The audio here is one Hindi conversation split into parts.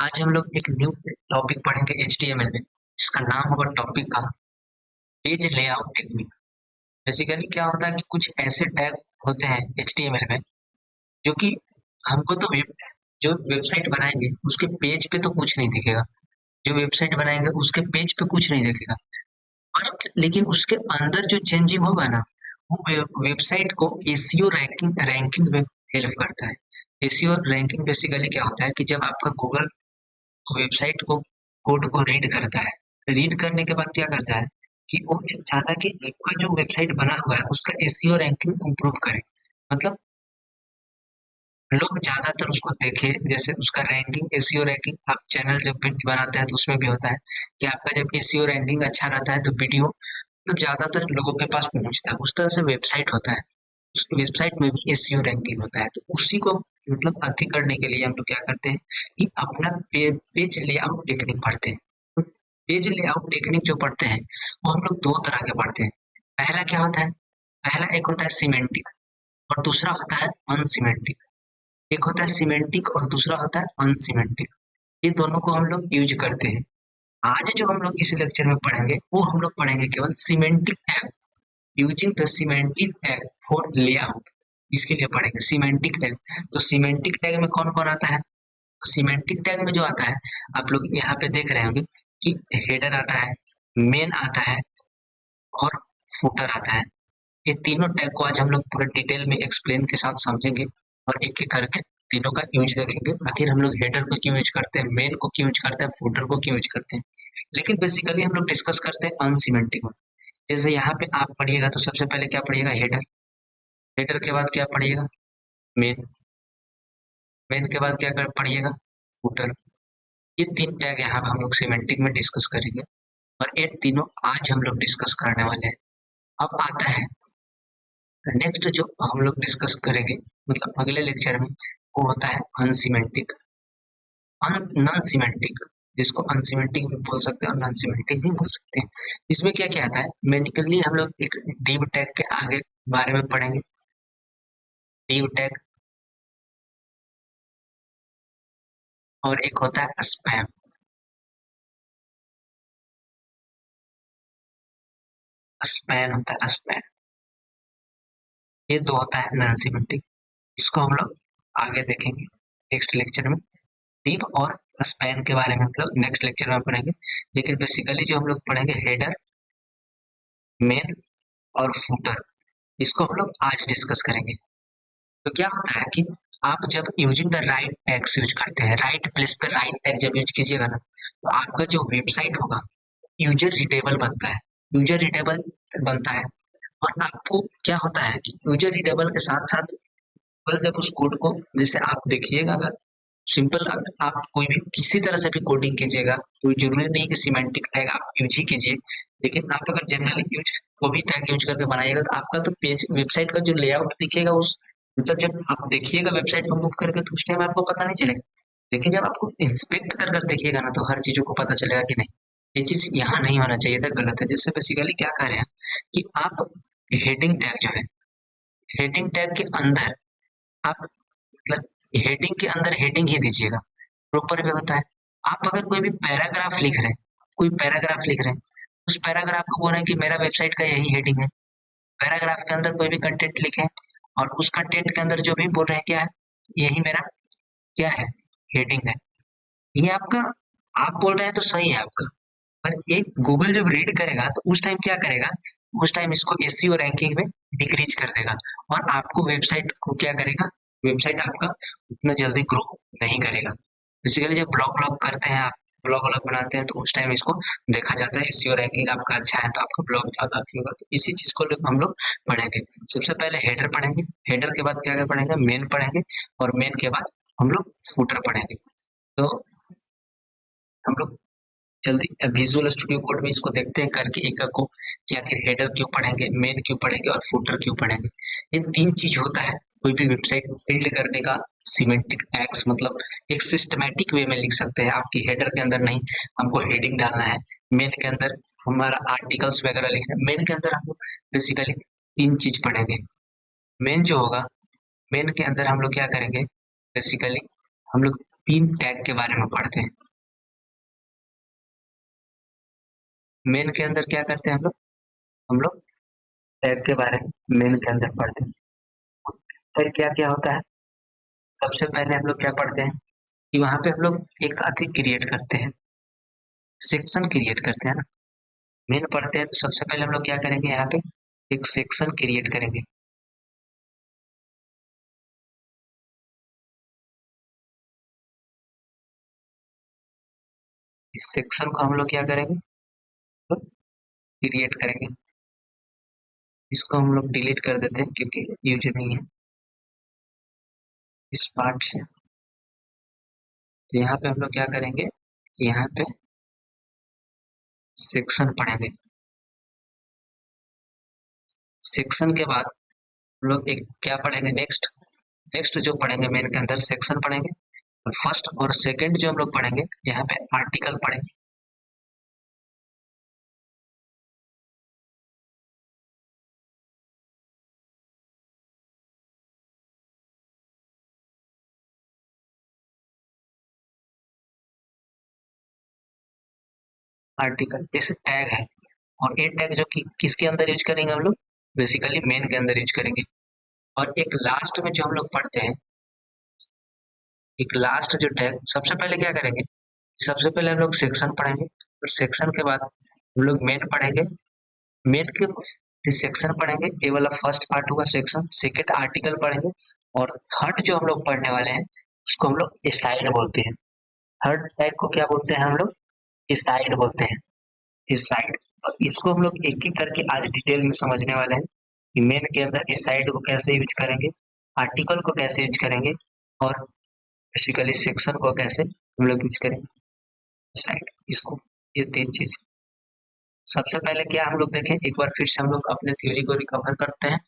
आज हम लोग एक न्यू टॉपिक पढ़ेंगे HTML में, जिसका नाम होगा टॉपिक का पेज लेआउट टेक्निक। बेसिकली क्या होता है कि कुछ ऐसे टैग्स होते हैं HTML में जो कि हमको तो जो वेबसाइट बनाएंगे उसके पेज पे तो कुछ नहीं दिखेगा, जो वेबसाइट बनाएंगे उसके पेज पे कुछ नहीं दिखेगा। और लेकिन उसके अंदर जो चेंजिंग होगा ना, वो वेबसाइट को एसईओ रैंकिंग रैंकिंग में हेल्प करता है। एसईओ रैंकिंग बेसिकली क्या होता है कि जब आपका गूगल वेबसाइट को कोड को रीड करता है, रीड करने के बाद क्या करता है कि वो चाहता है कि आपका जो वेबसाइट बना हुआ है उसका एसईओ रैंकिंग इम्प्रूव करे। मतलब लोग ज्यादातर उसको देखे, जैसे उसका रैंकिंग एसईओ रैंकिंग आप चैनल जब वीडियो बनाते हैं तो उसमें भी होता है कि आपका जब एसईओ रैंकिंग अच्छा रहता है तो वीडियो तो ज्यादातर लोगों के पास पहुंचता है। उस तरह से वेबसाइट होता है, उस वेबसाइट में भी एसईओ रैंकिंग होता है। तो उसी को मतलब अति करने के लिए हम लोग क्या करते हैं कि अपना पेज लेआउट टेक्निक पढ़ते हैं। तो पेज लेआउट टेक्निक जो पढ़ते हैं वो हम लोग दो तरह के पढ़ते हैं। पहला क्या होता है, पहला एक होता है सिमेंटिक और दूसरा होता है अनसिमेंटिक। एक होता है सिमेंटिक और दूसरा होता है अनसिमेंटिक। ये दोनों को हम लोग यूज करते हैं। आज जो हम लोग इस लेक्चर में पढ़ेंगे वो हम लोग पढ़ेंगे केवल semantic tag, using the semantic tag for layout. इसके लिए पढ़ेंगे सिमेंटिक टैग। तो सिमेंटिक टैग में कौन कौन आता है? सिमेंटिक टैग में जो आता है, आप लोग यहाँ पे देख रहे होंगे कि हेडर आता है, मेन आता है और फुटर आता है। ये तीनों टैग को आज हम लोग पूरे डिटेल में एक्सप्लेन के साथ समझेंगे और एक एक करके तीनों का यूज देखेंगे। आखिर हम लोग हेडर को क्यों यूज करते हैं, मेन को क्यों यूज करते हैं, फुटर को क्यों यूज करते हैं। लेकिन बेसिकली हम लोग डिस्कस करते हैं अनसिमेंटिक में। जैसे यहाँ पे आप पढ़िएगा तो सबसे पहले क्या पढ़िएगा, हेडर। हेडर के बाद क्या पढ़िएगा, मेन। मेन के बाद क्या कर पढ़िएगा, फुटर। ये तीन टैग यहाँ हम लोग सिमेंटिक में डिस्कस करेंगे और ये तीनों आज हम लोग डिस्कस करने वाले हैं। अब आता है नेक्स्ट जो हम लोग डिस्कस करेंगे, मतलब अगले लेक्चर में, वो होता है अनसिमेंटिक, नॉन सिमेंटिक। जिसको अनसिमेंटिक भी बोल सकते हैं और नॉन सिमेंटिक भी बोल सकते हैं। इसमें क्या क्या आता है, मेडिकली हम लोग एक डिव टैग के आगे बारे में पढ़ेंगे। डिव टैग और एक होता है स्पैम। स्पैन होता है स्पैन। ये दो होता है नॉन सिमेंटिक। इसको हम लोग आगे देखेंगे नेक्स्ट लेक्चर में। डिव और स्पैन के बारे में हम लोग नेक्स्ट लेक्चर में पढ़ेंगे। लेकिन बेसिकली जो हम लोग पढ़ेंगे हेडर, मेन और फुटर, इसको हम लोग आज डिस्कस करेंगे। तो क्या होता है कि आप जब using the right tags use करते हैं, राइट प्लेस पे राइट टैग जब यूज कीजिएगा ना, तो आपका जो वेबसाइट होगा यूजर रिडेबल बनता है। यूजर रिडेबल बनता है और आपको क्या होता है कि यूजर रिडेबल के साथ साथ गूगल जब उस कोड को, जैसे आप देखिएगा, अगर सिंपल अगर आप कोई भी किसी तरह से भी कोडिंग कीजिएगा, कोई जरूरी नहीं कि सिमेंटिक टैग आप यूज ही कीजिए। लेकिन आप अगर जनरली यूज को भी टैग यूज करके बनाइएगा तो आपका तो पेज वेबसाइट का जो लेआउट दिखेगा उस, मतलब जब आप देखिएगा वेबसाइट को मूव करके तो उस टाइम आपको पता नहीं चलेगा। लेकिन जब आपको इंस्पेक्ट कर कर देखिएगा ना तो हर चीजों को पता चलेगा कि नहीं, ये चीज यहाँ नहीं होना चाहिए था, गलत है। जैसे बेसिकली क्या कर रहे हैं कि आप हेडिंग टैग जो है, हेडिंग टैग के अंदर आप मतलब हेडिंग के अंदर हेडिंग ही दीजिएगा, प्रॉपर वे होता है। आप अगर कोई भी पैराग्राफ लिख रहे हैं, कोई पैराग्राफ लिख रहे हैं, उस पैराग्राफ को बोल रहे हैं कि मेरा वेबसाइट का यही हेडिंग है। पैराग्राफ के अंदर कोई भी कंटेंट लिखें और उस कंटेंट के अंदर जो भी बोल रहे हैं क्या है, यही मेरा क्या है, हेडिंग है। ये आपका, आप बोल रहे हैं तो सही है आपका, पर एक गूगल जब रीड करेगा तो उस टाइम क्या करेगा, उस टाइम इसको एसईओ रैंकिंग में डिक्रीज कर देगा और आपको वेबसाइट को क्या करेगा, वेबसाइट आपका उतना जल्दी ग्रो नहीं करेगा। बेसिकली जब ब्लॉग व्लॉग करते हैं आप, ब्लॉग व्लॉग बनाते हैं तो उस टाइम इसको देखा जाता है, एसईओ रैंकिंग आपका अच्छा है तो आपका ब्लॉग ज्यादा अच्छी होगा। तो इसी चीज को हम लोग पढ़ेंगे। सबसे पहले हेडर पढ़ेंगे, हेडर के बाद क्या क्या पढ़ेंगे, मेन पढ़ेंगे और मेन के बाद हम लोग फुटर पढ़ेंगे। तो हम लोग जल्दी विजुअल स्टूडियो कोड में इसको देखते हैं करके एक एक को कि आखिर हेडर क्यों पढ़ेंगे, मेन क्यों पढ़ेंगे और फुटर क्यों पढ़ेंगे। ये तीन चीज होता है कोई भी वेबसाइट बिल्ड करने का। सिमेंटिक टैग्स मतलब एक सिस्टमैटिक वे में लिख सकते हैं। आपकी हेडर के अंदर नहीं, हमको हेडिंग डालना है, मेन के अंदर हमारा आर्टिकल्स वगैरह लिखना है, मेन के अंदर हम लोग बेसिकली तीन चीज पढ़ेंगे। मेन जो होगा, मेन के अंदर हम लोग क्या करेंगे, बेसिकली हम लोग 3 टैग के बारे में पढ़ते हैं। मेन के अंदर क्या करते हैं हम लोग टैग के बारे में मेन के अंदर पढ़ते हैं। टैग क्या-क्या होता है? सबसे पहले हम लोग क्या पढ़ते हैं कि वहाँ पे हम लोग एक अधिक क्रिएट करते हैं, सेक्शन क्रिएट करते हैं ना। मेन पढ़ते हैं तो सबसे पहले हम लोग क्या करेंगे यहाँ पे एक सेक्शन क्रिएट करेंगे। इस सेक्शन को हम लोग क्या करेंगे? तो क्रिएट करेंगे। इसको हम लोग डिलीट कर देते हैं क्योंकि यूज नहीं है इस पार्ट से। तो यहाँ पे हम लोग क्या करेंगे? यहाँ पे सेक्शन पढ़ेंगे। सेक्शन के बाद हम लोग एक क्या पढ़ेंगे नेक्स्ट? नेक्स्ट जो पढ़ेंगे मेन के अंदर सेक्शन पढ़ेंगे और फर्स्ट और सेकंड जो हम लोग पढ़ेंगे यहाँ पे आर्टिकल पढ़ेंगे। आर्टिकल जैसे टैग है और ये टैग जो कि किसके अंदर यूज करेंगे हम लोग? बेसिकली मेन के अंदर यूज करेंगे। और एक लास्ट में जो हम लोग पढ़ते हैं एक लास्ट जो टैग सबसे पहले क्या करेंगे? सबसे पहले हम लोग सेक्शन पढ़ेंगे और सेक्शन के बाद हम लोग मेन पढ़ेंगे। मेन के सेक्शन पढ़ेंगे, ये वाला फर्स्ट पार्ट हुआ सेक्शन। सेकंड आर्टिकल पढ़ेंगे और थर्ड जो हम लोग पढ़ने वाले हैं उसको हम लोग स्टाइल बोलते हैं। थर्ड टैग को क्या बोलते हैं हम लोग? स्टाइल बोलते हैं। स्टाइल और इसको हम लोग एक एक करके आज डिटेल में समझने वाले हैं कि मेन के अंदर स्टाइल को कैसे यूज करेंगे, आर्टिकल को कैसे यूज करेंगे और बेसिकली सेक्शन को कैसे हम लोग यूज करेंगे। साइड इसको ये 3 चीज। सबसे पहले क्या हम लोग देखें एक बार फिर से हम लोग अपने थ्योरी को रिकवर करते हैं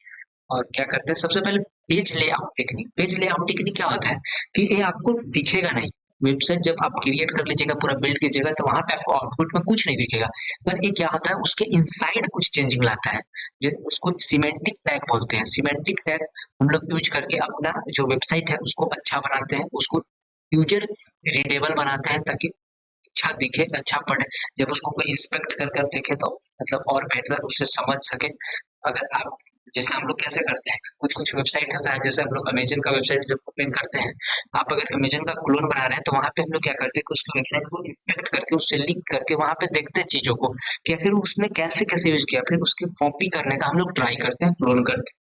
और क्या करते हैं सबसे पहले page layout technique. Page layout technique क्या होता है कि ये आपको दिखेगा नहीं। वेबसाइट जब आप क्रिएट कर लीजिएगा पूरा बिल्ड कीजिएगा तो वहां पे आपको आउटपुट में कुछ नहीं दिखेगा, पर ये क्या होता है उसके इनसाइड कुछ चेंजिंग लाता है। जो उसको सिमेंटिक टैग बोलते हैं। सिमेंटिक टैग हम लोग यूज करके अपना जो वेबसाइट है उसको अच्छा बनाते हैं, उसको यूजर रीडेबल बनाते हैं ताकि अच्छा दिखे, अच्छा पढ़े। जब उसको कोई इंस्पेक्ट कर कर देखे तो मतलब और बेहतर उससे समझ सके। अगर आप जैसे हम लोग कैसे करते हैं कुछ कुछ वेबसाइट होता है, जैसे हम लोग अमेजन का वेबसाइट जब ओपन करते हैं, आप अगर अमेजन का क्लोन बना रहे हैं तो वहां पे हम लोग क्या करते हैं कि उसकी वेबसाइट को इंस्पेक्ट करके उससे लिंक करके वहां पे देखते हैं चीजों को कि आखिर उसने कैसे कैसे यूज किया, फिर उसकी कॉपी करने का हम लोग ट्राई करते हैं क्लोन करके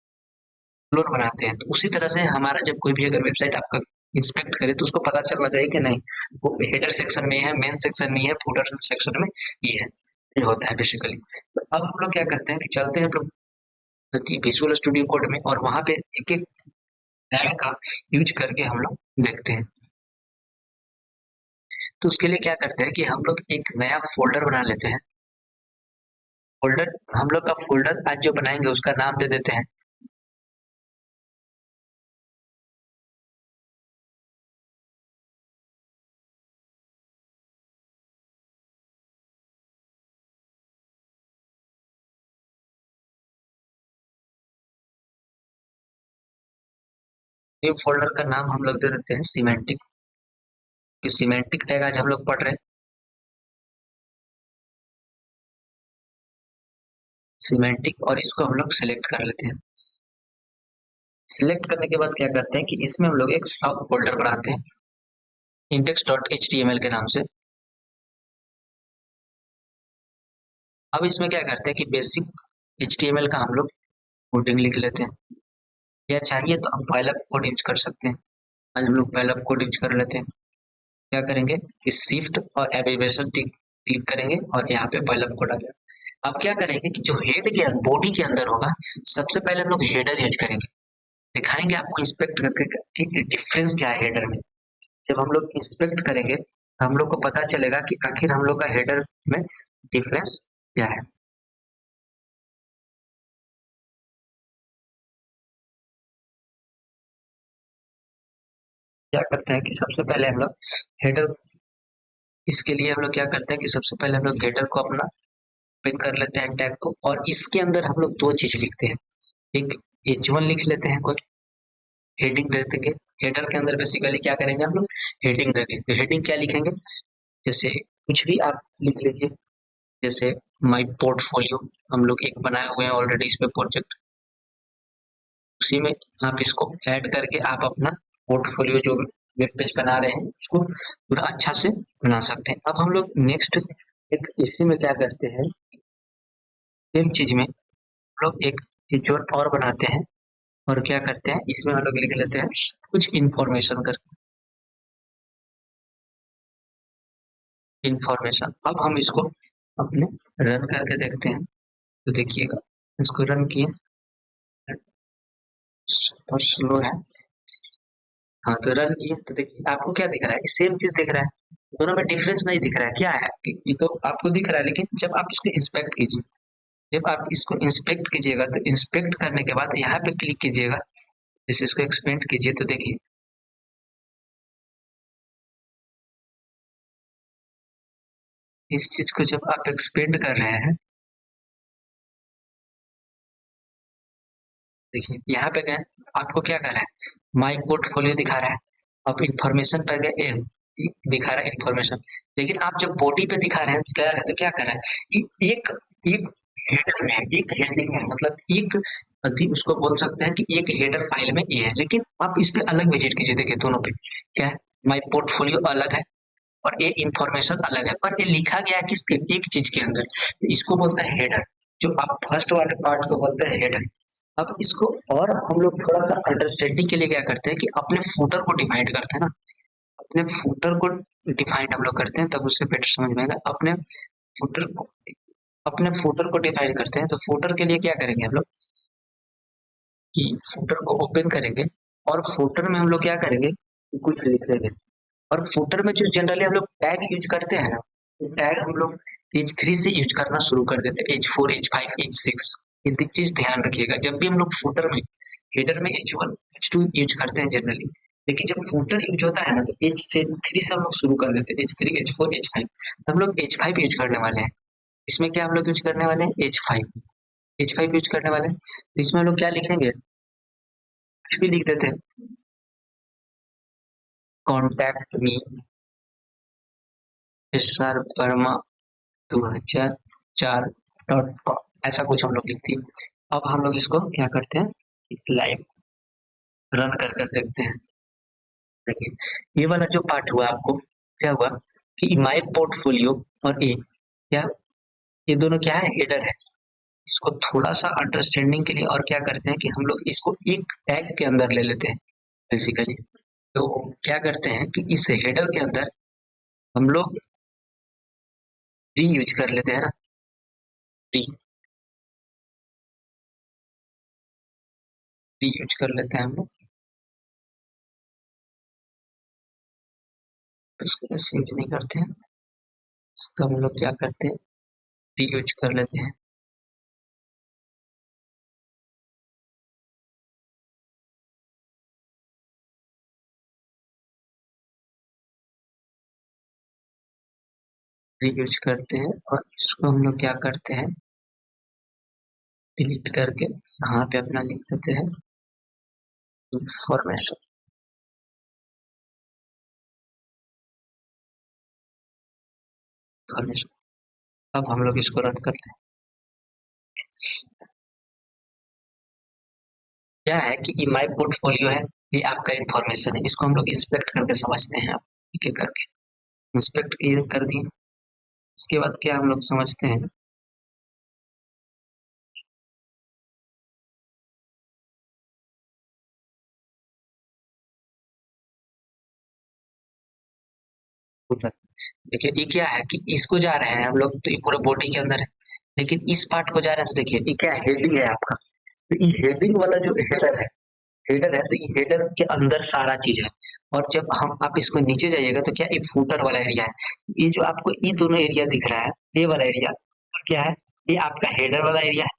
क्लोन बनाते हैं। तो उसी तरह से हमारा जब कोई भी अगर वेबसाइट आपका इंस्पेक्ट करे तो उसको पता चलना चाहिए कि नहीं वो हेडर सेक्शन में है, मेन सेक्शन में है, फुटर सेक्शन में ये है। ये होता है बेसिकली। तो अब हम लोग क्या करते हैं कि चलते हैं हम लोग विजुअल स्टूडियो कोड में और वहां पे एक एक टैग का यूज करके हम लोग देखते हैं। तो उसके लिए क्या करते हैं कि हम लोग एक नया फोल्डर बना लेते हैं। फोल्डर हम लोग का फोल्डर आज जो बनाएंगे उसका नाम दे देते हैं न्यू फोल्डर का नाम हम लोग दे देते हैं सीमेंटिक। सीमेंटिक टैग आज हम लोग पढ़ रहे हैं सीमेंटिक और इसको हम लोग सिलेक्ट कर लेते हैं। सिलेक्ट करने के बाद क्या करते हैं कि इसमें हम लोग एक सब फोल्डर बनाते हैं index dot H T M L के नाम से। अब इसमें क्या करते हैं कि basic H T M L का हम लोग कोडिंग लिख लेते हैं, या चाहिए तो हम पाइलअप कोड यूज कर सकते हैं। आज हम लोग पाइलअप कोड यूज कर लेते हैं। क्या करेंगे कि शिफ्ट और एब्रिविएशन क्लिक करेंगे और यहाँ पे पाइलअप कोड आ गया। अब क्या करेंगे कि जो हेड के बॉडी के अंदर होगा सबसे पहले हम लोग हेडर यूज करेंगे। दिखाएंगे आपको इंस्पेक्ट करके कि डिफरेंस क्या है हेडर में। जब हम लोग इंस्पेक्ट करेंगे तो हम लोग को पता चलेगा कि आखिर हम लोग का हेडर में डिफरेंस क्या है। क्या करते हैं कि सबसे पहले हम लोग हेडर इसके लिए हम लोग क्या करते हैं कि सबसे पहले हम लोग हेडर को अपना पिन कर लेते हैं टैग को और इसके अंदर हम लोग दो चीज लिखते हैं। एक H1 लिख लेते हैं कोई हेडिंग दे देंगे। हेडर के अंदर बेसिकली क्या करेंगे हम लोग, हेडिंग देंगे। तो हेडिंग क्या लिखेंगे, जैसे कुछ भी आप लिख लीजिए, जैसे माई पोर्टफोलियो हम लोग एक बनाए हुए हैं ऑलरेडी इस पे प्रोजेक्ट, उसी में आप इसको ऐड करके आप अपना पोर्टफोलियो जो वेब पेज बना रहे हैं उसको पूरा अच्छा से बना सकते हैं। अब हम लोग नेक्स्ट एक इसी में क्या करते हैं, सेम चीज में हम लोग एक चीज और बनाते हैं, और क्या करते हैं इसमें हम लोग लिख लेते हैं कुछ इंफॉर्मेशन कर इंफॉर्मेशन। अब हम इसको अपने रन करके देखते हैं, तो देखिएगा इसको रन किए, बहुत स्लो है। हाँ तो रन किए तो देखिए आपको क्या दिख रहा है, सेम चीज दिख रहा है, दोनों में डिफरेंस नहीं दिख रहा है। क्या है कि ये तो आपको दिख रहा है, लेकिन जब आप इसको इंस्पेक्ट कीजिए, जब आप इसको इंस्पेक्ट कीजिएगा तो इंस्पेक्ट करने के बाद यहाँ पे क्लिक कीजिएगा, जैसे इसको एक्सपेंड कीजिए तो देखिए इस चीज को जब आप एक्सपेंड कर रहे हैं, देखिए यहाँ पे गए, आपको क्या कर रहा है, माई पोर्टफोलियो दिखा रहा है। अब इंफॉर्मेशन पर गए, दिखा रहा है इंफॉर्मेशन, लेकिन आप जब बॉडी पे दिखा रहे हैं तो क्या कर रहा है, एक एक हेडर में, एक हेडिंग में, मतलब एक अधिक उसको बोल सकते हैं कि एक हेडर फाइल में ये है, लेकिन आप इस पे अलग विजिट कीजिए, देखिए दोनों पे क्या है, माई पोर्टफोलियो अलग है और ये इंफॉर्मेशन अलग है, पर ये लिखा गया है किसके, एक चीज के अंदर, तो इसको बोलते हैं हेडर, जो आप फर्स्ट वाले पार्ट को बोलते हैं हेडर। अब इसको और हम लोग थोड़ा सा अंडरस्टैंडिंग के लिए क्या करते हैं कि अपने फूटर को डिफाइन करते हैं ना, अपने फूटर को डिफाइन हम लोग करते हैं, तब उससे बेटर समझ में आएगा। फूटर को अपने फूटर को डिफाइन करते हैं, तो फूटर के लिए क्या करेंगे हम लोग कि फूटर को ओपन करेंगे, और फूटर में हम लोग क्या करेंगे कि कुछ लिख लेंगे, और फुटर में जो जनरली हम लोग टैग यूज करते हैं ना, तो टैग हम लोग H3 से यूज करना शुरू कर देते हैं, H4 H5 H6। ये चीज ध्यान रखिएगा, जब भी हम लोग फुटर में, हेडर में H1 H2 यूज करते हैं जनरली, लेकिन जब फुटर यूज होता है ना तो H3 से हम लोग शुरू कर देते हैं, H3 H4 H5, तो हम लोग H5 यूज करने वाले हैं। इसमें क्या हम लोग यूज करने वाले हैं, H5 यूज करने वाले हैं। तो इसमें हम लोग क्या लिखेंगे, कुछ भी लिख देते हैं, contact me SR Verma 2004.com, ऐसा कुछ हम लोग लिखते हैं। अब हम लोग इसको क्या करते हैं, लाइव रन कर देखते हैं। देखिए ये वाला जो पार्ट हुआ आपको क्या हुआ कि माई पोर्टफोलियो और ए क्या, ये दोनों क्या है, हेडर है। इसको थोड़ा सा अंडरस्टैंडिंग के लिए और क्या करते हैं कि हम लोग इसको एक टैग के अंदर ले लेते हैं बेसिकली। तो क्या करते हैं कि इस हेडर के अंदर हम लोग डी यूज कर लेते हैं ना, डी डी यूज कर लेते हैं हम लोग, इसको ऐसे यूज नहीं करते हैं। तो हम लोग क्या करते हैं, डी यूज कर लेते हैं। डी यूज करते हैं और इसको हम लोग क्या करते हैं, डिलीट करके यहाँ पे अपना लिख देते हैं इंफॉर्मेशन। अब हम लोग इसको रन करते हैं। क्या है कि ये माई पोर्टफोलियो है, ये आपका इंफॉर्मेशन है, इसको हम लोग इंस्पेक्ट करके समझते हैं। आप एक एक करके इंस्पेक्ट कर दिए, उसके बाद क्या हम लोग समझते हैं, देखिए ये क्या है कि इसको जा रहे हैं हम लोग, तो ये पूरा बॉडी के अंदर है, लेकिन इस पार्ट को जा रहे हैं तो देखिए ये क्या है, हेडिंग है आपका। तो ये हेडिंग वाला जो हेडर है तो ये हेडर के अंदर सारा चीज है। और जब हम आप इसको नीचे जाइएगा तो क्या, ये फूटर वाला एरिया है, ये जो आपको ये दोनों एरिया दिख रहा है, ये वाला एरिया और क्या है, ये आपका हेडर वाला एरिया है,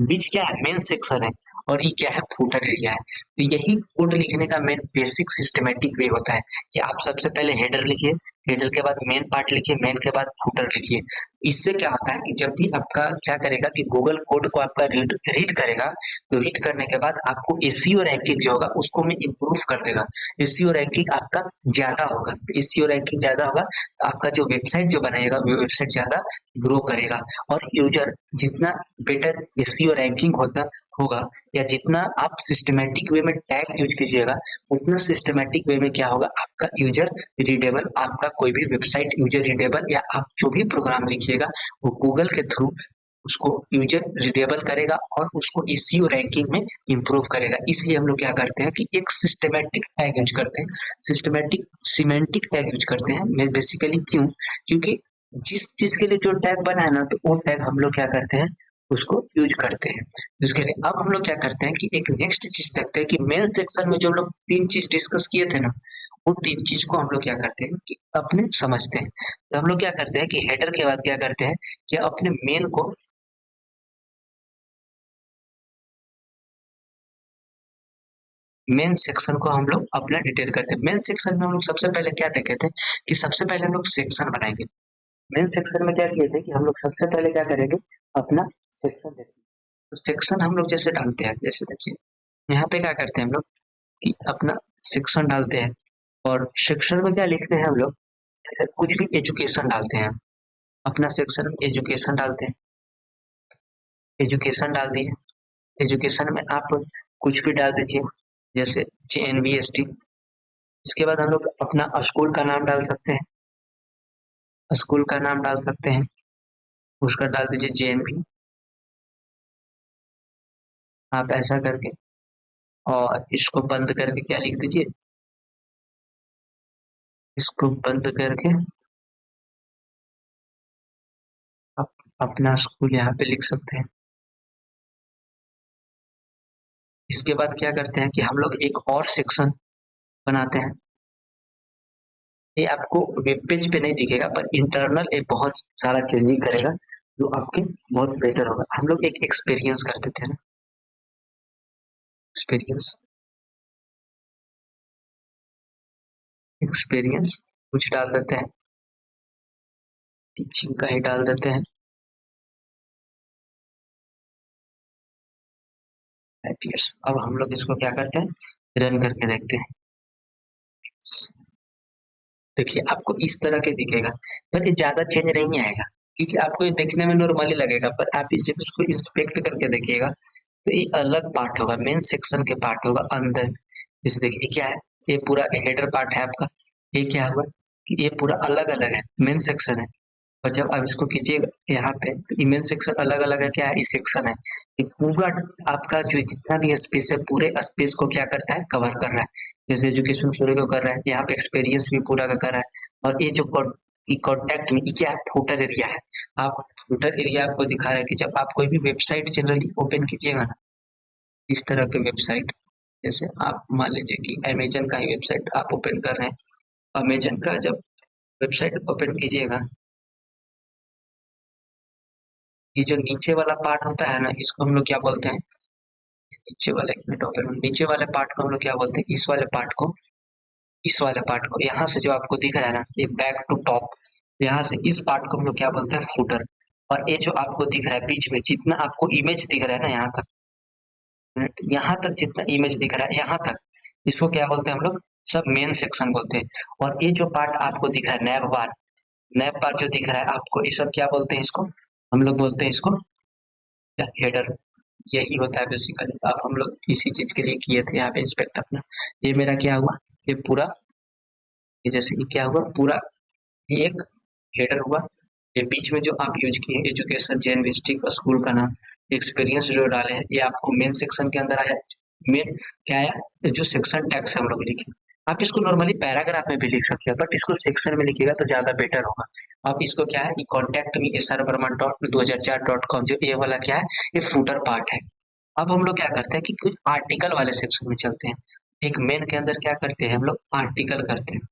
बीच क्या है, मेन सेक्शन है, और ये क्या है, फूटर एरिया है। तो यही कोड लिखने का मेन बेसिक सिस्टमेटिक वे होता है कि आप सबसे पहले हेडर लिखिए, हेडर के बाद मेन पार्ट लिखिए, मेन के बाद फुटर लिखिए। इससे क्या होता है कि जब भी आपका क्या करेगा कि गूगल कोड को आपका रीड रीड करेगा, तो रीड करने के बाद आपको एसईओ रैंकिंग जो होगा उसको में इम्प्रूव कर देगा। एसईओ रैंकिंग आपका ज्यादा होगा, एसईओ रैंकिंग ज्यादा होगा तो आपका जो वेबसाइट जो बनाएगा वो वेबसाइट ज्यादा ग्रो करेगा। और यूजर जितना बेटर एसईओ रैंकिंग होता होगा या जितना आप सिस्टमेटिक वे में टैग यूज कीजिएगा, उतना सिस्टमेटिक वे में क्या होगा, आपका यूजर रीडेबल, आपका कोई भी वेबसाइट यूजर रीडेबल या आप जो भी प्रोग्राम लिखिएगा वो गूगल के थ्रू उसको यूजर रीडेबल करेगा और उसको एसईओ रैंकिंग में इम्प्रूव करेगा। इसलिए हम लोग क्या करते हैं कि एक सिस्टमेटिक टैग यूज करते हैं, सिस्टमेटिक सीमेंटिक टैग यूज करते हैं। मैं बेसिकली क्यों, क्योंकि जिस चीज के लिए जो टैग बना है ना, तो वो टैग हम लोग क्या करते हैं, उसको यूज करते हैं। उसके लिए अब हम लोग क्या करते हैं कि एक नेक्स्ट चीज देखते हैं कि मेन सेक्शन में जो हम लोग 3 चीज डिस्कस किए थे ना, वो 3 चीज को हम लोग क्या करते हैं कि अपने समझते हैं। तो हम लोग क्या करते हैं कि हेडर के बाद क्या करते हैं कि अपने मेन को, मेन सेक्शन को हम लोग अपना डिटेल करते हैं। मेन सेक्शन में हम लोग सबसे पहले क्या देखे थे कि सबसे पहले हम लोग सेक्शन बनाएंगे। मेन सेक्शन में क्या किए थे कि हम लोग सबसे पहले क्या करेंगे, अपना सेक्शन देखेंगे। तो सेक्शन हम लोग जैसे डालते हैं, जैसे देखिए यहाँ पे क्या करते हैं हम लोग कि अपना सेक्शन डालते हैं और सेक्शन में क्या लिखते हैं हम लोग, जैसे कुछ भी एजुकेशन डालते हैं, अपना सेक्शन में एजुकेशन डालते हैं, एजुकेशन डाल दिए। एजुकेशन में आप कुछ भी डाल दीजिए, जैसे JNVST। इसके बाद हम लोग अपना स्कूल का नाम डाल सकते हैं, स्कूल का नाम डाल सकते हैं, उसका डाल दीजिए JNV। आप ऐसा करके और इसको बंद करके क्या लिख दीजिए, इसको बंद करके आप अपना स्कूल यहाँ पे लिख सकते हैं। इसके बाद क्या करते हैं कि हम लोग एक और सेक्शन बनाते हैं। ये आपको वेब पेज पे नहीं दिखेगा पर इंटरनल एक बहुत सारा चेंजिंग करेगा जो आपके बहुत बेटर होगा। हम लोग एक एक्सपीरियंस कर देते हैं ना, एक्सपीरियंस, एक्सपीरियंस कुछ डाल देते हैं, टीचिंग का ही डाल देते हैं, IPS। अब हम लोग इसको क्या करते हैं, रन करके देखते हैं। देखिए आपको इस तरह के दिखेगा, पर ये ज्यादा चेंज नहीं आएगा क्योंकि आपको ये देखने में नॉर्मली लगेगा, पर आप जब इसको इंस्पेक्ट करके देखिएगा तो ये अलग पार्ट होगा, मेन सेक्शन के पार्ट होगा अंदर। जैसे देखिए क्या है, ये पूरा हेडर पार्ट है आपका, ये क्या हुआ कि ये पूरा अलग अलग है, मेन सेक्शन है। और जब आप इसको कीजिएगा यहाँ पे तो ईमेल सेक्शन अलग अलग है, क्या है, इस सेक्शन है। ये पूरा आपका जो जितना भी स्पेस है पूरे स्पेस को क्या करता है, कवर कर रहा है। जैसे एजुकेशन पूरे को कर रहा है, यहाँ पे एक्सपीरियंस भी पूरा का कर रहा है। और ये जो कॉन्टेक्ट में ये क्या है, फुटर एरिया है। आप फुटर एरिया आपको दिखा रहा है कि जब आप कोई भी वेबसाइट जनरली ओपन कीजिएगा ना, इस तरह के वेबसाइट, जैसे आप मान लीजिए कि अमेजन का ही वेबसाइट आप ओपन कर रहे हैं, अमेजन का जब वेबसाइट ओपन कीजिएगा, ये जो नीचे वाला पार्ट होता है ना, इसको हम लोग क्या बोलते हैं, नीचे वाले, एक मिनट ओपन, नीचे वाले पार्ट को हम लोग क्या बोलते हैं, इस वाले पार्ट को, इस वाले पार्ट को, यहाँ से जो आपको दिख रहा है ना, ये बैक टू टॉप, यहाँ से इस पार्ट को हम लोग क्या बोलते हैं, फुटर। और ये जो आपको दिख रहा है बीच में, जितना आपको इमेज दिख रहा है ना यहाँ तक, यहाँ तक जितना इमेज दिख रहा है यहाँ तक, इसको क्या बोलते हैं हम लोग, सब मेन सेक्शन बोलते हैं। और ये जो पार्ट आपको दिख रहा है नैब बार, नैब बार जो दिख रहा है आपको, ये सब क्या बोलते हैं इसको, हम लोग बोलते हैं इसको हेडर। यही होता है बेसिकली। अब हम लोग इसी चीज के लिए किए थे यहाँ पे इंस्पेक्ट अपना। ये मेरा क्या हुआ, ये पूरा, ये जैसे ये क्या हुआ पूरा, ये एक हेडर हुआ। ये बीच में जो आप यूज किए एजुकेशन जेनविस्टिक स्कूल का नाम, एक्सपीरियंस जो डाले हैं, ये आपको मेन सेक्शन के अंदर आया। मेन क्या आया, जो सेक्शन टैग्स हम लोग लिखे। आप इसको नॉर्मली पैराग्राफ में भी लिख सकते हैं, बट इसको सेक्शन में लिखिएगा तो ज्यादा बेटर होगा। अब इसको क्या है, कॉन्टेक्ट मी SR Burman.2004.com, जो ये वाला क्या है, ये फुटर पार्ट है। अब हम लोग क्या करते हैं कि कुछ आर्टिकल वाले सेक्शन में चलते हैं। एक मेन के अंदर क्या करते हैं हम लोग, आर्टिकल करते हैं।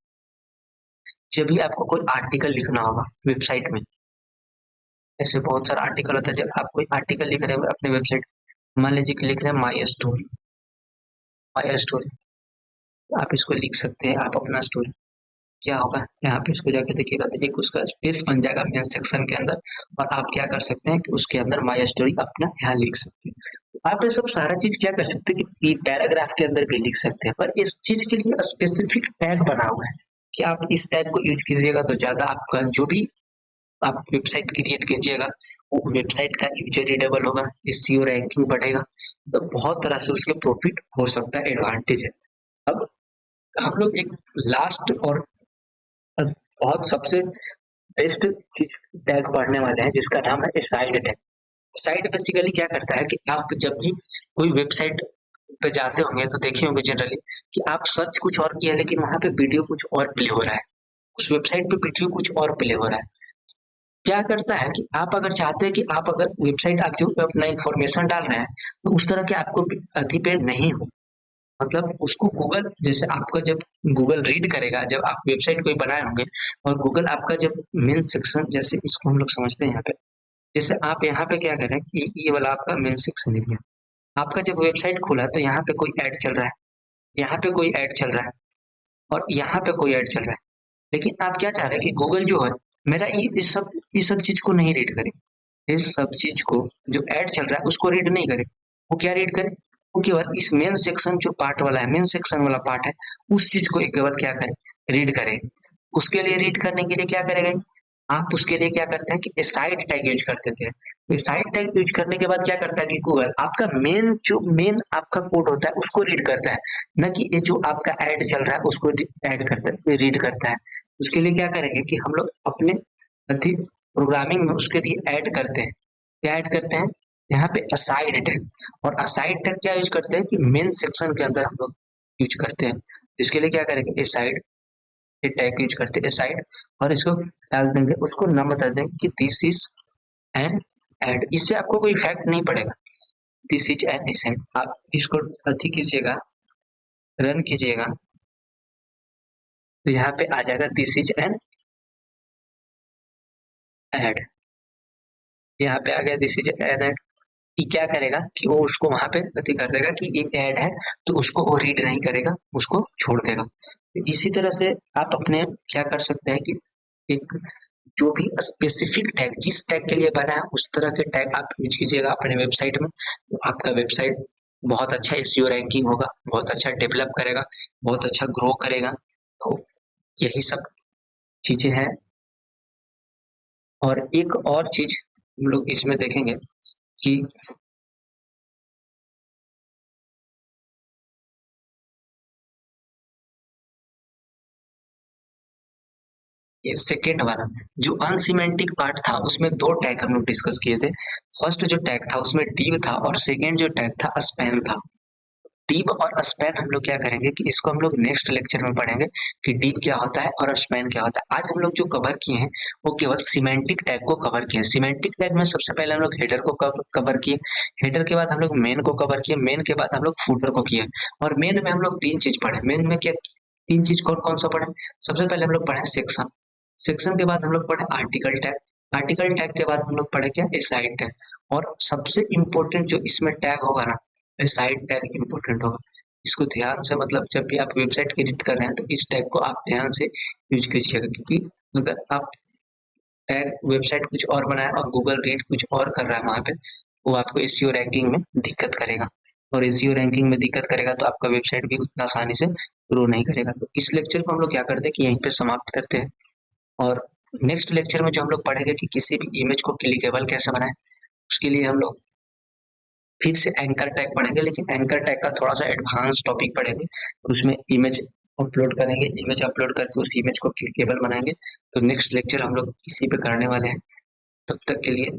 जब भी आपको कोई आर्टिकल लिखना होगा वेबसाइट में, ऐसे बहुत सारा आर्टिकल होता है, जब आप कोई आर्टिकल लिख रहे हो अपने वेबसाइट, मान लीजिए कि लिख रहे हैं माई स्टोरी, माई स्टोरी, आप इसको लिख सकते हैं, आप अपना स्टोरी। क्या होगा, यहाँ पे इसको जाके देखिएगा तो एक उसका स्पेस बन जाएगा मेन सेक्शन के अंदर, और आप क्या कर सकते हैं कि उसके अंदर माई स्टोरी अपना यहाँ लिख सकते हैं। तो आप ये सब सारा चीज क्या कर सकते हैं कि पैराग्राफ के अंदर भी लिख सकते हैं, पर इस चीज के लिए स्पेसिफिक टैग बना हुआ है कि आप इस टैग को यूज कीजिएगा तो ज्यादा आपका जो भी आप वेबसाइट क्रिएट कीजिएगा वो वेबसाइट का यूजर रीडेबल होगा, एसईओ रैंकिंग बढ़ेगा, तो बहुत तरह से उसके प्रॉफिट हो सकता है, एडवांटेज है। अब हम लोग एक लास्ट और बहुत सबसे बेस्ट चीज टैग पढ़ने वाले हैं जिसका नाम है साइड टैग। साइड बेसिकली क्या करता है कि आप जब भी कोई वेबसाइट पे जाते होंगे तो देखे होंगे जनरली कि आप सर्च कुछ और किया लेकिन वहां पे वीडियो कुछ और प्ले हो रहा है, उस वेबसाइट पे वीडियो कुछ और प्ले हो रहा है। क्या करता है कि आप अगर चाहते हैं कि आप अगर वेबसाइट आप जो अपना इंफॉर्मेशन डाल रहे हैं तो उस तरह के आपको अति पे नहीं हो, मतलब उसको गूगल जैसे आपका जब गूगल रीड करेगा, जब आप वेबसाइट कोई बनाए होंगे और गूगल आपका जब मेन सेक्शन, जैसे इसको हम लोग समझते हैं यहाँ पे, जैसे आप यहाँ पे क्या करें कि ये वाला आपका मेन सेक्शन एरिया, आपका जब वेबसाइट खुला तो यहाँ पे कोई ऐड चल रहा है, यहाँ पे कोई ऐड चल रहा है, और यहाँ पे कोई ऐड चल रहा है, लेकिन आप क्या चाह रहे हैं कि गूगल जो है मेरा ये सब चीज को नहीं रीड करे, इस सब चीज को जो ऐड चल रहा है उसको रीड नहीं करे, वो क्या रीड करे, वो केवल इस मेन सेक्शन जो पार्ट वाला है, मेन सेक्शन वाला पार्ट है, उस चीज को केवल क्या करे, रीड करे। उसके लिए रीड करने के लिए क्या करेगा, आप उसके लिए क्या करते हैं कि साइड टैग यूज करते थे, तो साइड टैग यूज करने के बाद क्या करता है कि गूगल आपका मेन जो मेन आपका कोड होता है उसको रीड करता है, न कि ये जो आपका ऐड चल रहा है उसको ऐड करता है, रीड करता है। उसके लिए क्या करेंगे कि हम लोग अपने अधिक प्रोग्रामिंग में उसके लिए ऐड करते हैं, क्या ऐड करते हैं, यहाँ पे असाइड टैग, और असाइड टैग क्या यूज करते हैं कि मेन सेक्शन के अंदर हम लोग यूज करते हैं। इसके लिए क्या करेंगे, ए साइड, ये टैग यूज करते हैं साइड, और इसको डाल देंगे, उसको नाम बता देंगे कि दिस इज एन ऐड, इससे आपको कोई इफेक्ट नहीं पड़ेगा, दिस इज एन एड, आप इसको अति कीजिएगा, रन कीजिएगा, तो यहाँ पे आ जाएगा दिस इज एन ऐड, यहाँ पे आ गया दिस इज एन ऐड। ये क्या करेगा कि वो उसको वहां पे अति कर देगा कि ये ऐड है, तो उसको वो रीड नहीं करेगा, उसको छोड़ देगा। तो इसी तरह से आप अपने क्या कर सकते हैं कि एक जो भी स्पेसिफिक टैग जिस टैग के लिए बना है उस तरह के टैग आप यूज कीजिएगा अपने वेबसाइट में, तो आपका वेबसाइट बहुत अच्छा एसईओ रैंकिंग होगा, बहुत अच्छा डेवलप करेगा, बहुत अच्छा ग्रो करेगा। तो यही सब चीजें हैं। और एक और चीज हम लोग इसमें देखेंगे कि ये सेकेंड वाला जो अनसिमेंटिक पार्ट था उसमें दो टैग हम लोग डिस्कस किए थे। फर्स्ट जो टैग था उसमें div था, और सेकेंड जो टैग था स्पैन था। div और स्पैन हम लोग क्या करेंगे कि इसको हम लोग नेक्स्ट लेक्चर में पढ़ेंगे कि div क्या होता है और स्पैन क्या होता है। आज हम लोग जो कवर किए हैं वो केवल सिमेंटिक टैग को कवर किए। सिमेंटिक टैग में सबसे पहले हम लोग हेडर को कवर किए, हेडर के बाद हम लोग मेन को कवर किए, मेन के बाद हम लोग फूटर को किए, और मेन में हम लोग तीन चीज पढ़े। मेन में क्या तीन चीज कौन कौन सा पढ़े, सबसे पहले हम लोग पढ़े सेक्शन, सेक्शन के बाद हम लोग पढ़े आर्टिकल टैग, आर्टिकल टैग के बाद हम लोग पढ़े क्या, साइड टैग, और सबसे इम्पोर्टेंट जो इसमें टैग होगा ना, साइड टैग इम्पोर्टेंट होगा। इसको ध्यान से, मतलब जब भी आप वेबसाइट क्रिएट कर रहे हैं तो इस टैग को आप ध्यान से यूज कीजिएगा, क्योंकि अगर आप टैग वेबसाइट कुछ और बनाए और गूगल रीड कुछ और कर रहा है वहां पे, वो आपको एसईओ रैंकिंग में दिक्कत करेगा, और एसईओ रैंकिंग में दिक्कत करेगा तो आपका वेबसाइट भी उतना आसानी से ग्रो नहीं करेगा। तो इस लेक्चर को हम लोग क्या करते हैं कि यहीं पे समाप्त करते हैं, और नेक्स्ट लेक्चर में जो हम लोग पढ़ेंगे कि किसी भी इमेज को क्लिकेबल कैसे बनाएं, उसके लिए हम लोग फिर से एंकर टैग पढ़ेंगे, लेकिन एंकर टैग का थोड़ा सा एडवांस टॉपिक पढ़ेंगे, उसमें इमेज अपलोड करेंगे, इमेज अपलोड करके उस इमेज को क्लिकेबल बनाएंगे। तो नेक्स्ट लेक्चर हम लोग इसी पे करने वाले हैं। तब तक के लिए